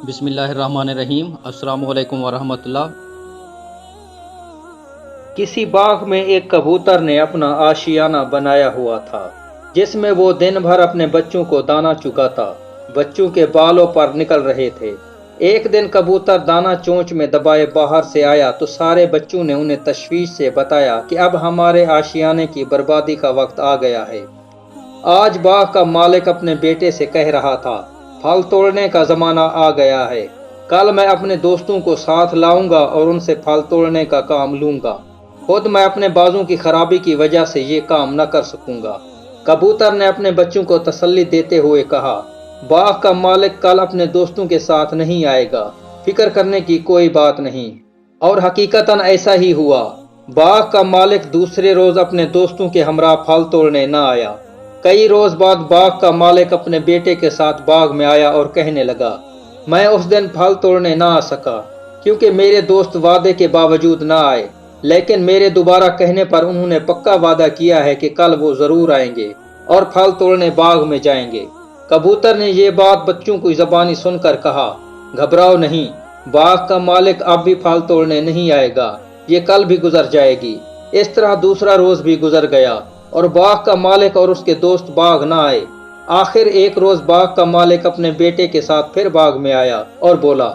بسم اللہ الرحمن الرحیم۔ السلام علیکم ورحمۃ اللہ۔ کسی باغ میں ایک کبوتر نے اپنا آشیانہ بنایا ہوا تھا جس میں وہ دن بھر اپنے بچوں کو دانا چگاتا۔ بچوں کے بالوں پر نکل رہے تھے۔ ایک دن کبوتر دانا چونچ میں دبائے باہر سے آیا تو سارے بچوں نے انہیں تشویش سے بتایا کہ اب ہمارے آشیانے کی بربادی کا وقت آ گیا ہے۔ آج باغ کا مالک اپنے بیٹے سے کہہ رہا تھا، پھل توڑنے کا زمانہ آ گیا ہے، کل میں اپنے دوستوں کو ساتھ لاؤں گا اور ان سے پھل توڑنے کا کام لوں گا، خود میں اپنے بازوں کی خرابی کی وجہ سے یہ کام نہ کر سکوں گا۔ کبوتر نے اپنے بچوں کو تسلی دیتے ہوئے کہا، باغ کا مالک کل اپنے دوستوں کے ساتھ نہیں آئے گا، فکر کرنے کی کوئی بات نہیں۔ اور حقیقتاً ایسا ہی ہوا۔ باغ کا مالک دوسرے روز اپنے دوستوں کے ہمراہ پھل توڑنے نہ آیا۔ کئی روز بعد باغ کا مالک اپنے بیٹے کے ساتھ باغ میں آیا اور کہنے لگا، میں اس دن پھل توڑنے نہ آ سکا کیونکہ میرے دوست وعدے کے باوجود نہ آئے، لیکن میرے دوبارہ کہنے پر انہوں نے پکا وعدہ کیا ہے کہ کل وہ ضرور آئیں گے اور پھل توڑنے باغ میں جائیں گے۔ کبوتر نے یہ بات بچوں کی زبانی سن کر کہا، گھبراؤ نہیں، باغ کا مالک اب بھی پھل توڑنے نہیں آئے گا، یہ کل بھی گزر جائے گی۔ اس طرح دوسرا روز بھی گزر گیا اور باغ کا مالک اور اس کے دوست باغ نہ آئے۔ آخر ایک روز باغ کا مالک اپنے بیٹے کے ساتھ پھر باغ میں آیا اور بولا،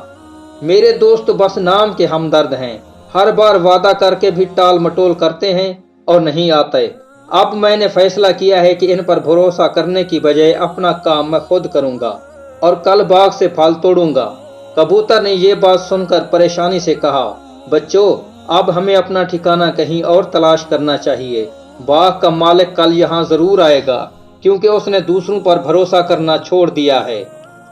میرے دوست بس نام کے ہمدرد ہیں، ہر بار وعدہ کر کے بھی ٹال مٹول کرتے ہیں اور نہیں آتے۔ اب میں نے فیصلہ کیا ہے کہ ان پر بھروسہ کرنے کی بجائے اپنا کام میں خود کروں گا اور کل باغ سے پھل توڑوں گا۔ کبوتر نے یہ بات سن کر پریشانی سے کہا، بچوں، اب ہمیں اپنا ٹھکانہ کہیں اور تلاش کرنا چاہیے۔ باغ کا مالک کل یہاں ضرور آئے گا کیونکہ اس نے دوسروں پر بھروسہ کرنا چھوڑ دیا ہے۔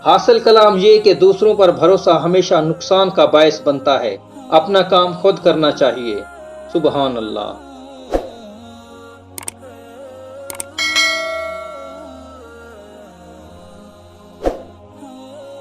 حاصل کلام یہ کہ دوسروں پر بھروسہ ہمیشہ نقصان کا باعث بنتا ہے، اپنا کام خود کرنا چاہیے۔ سبحان اللہ۔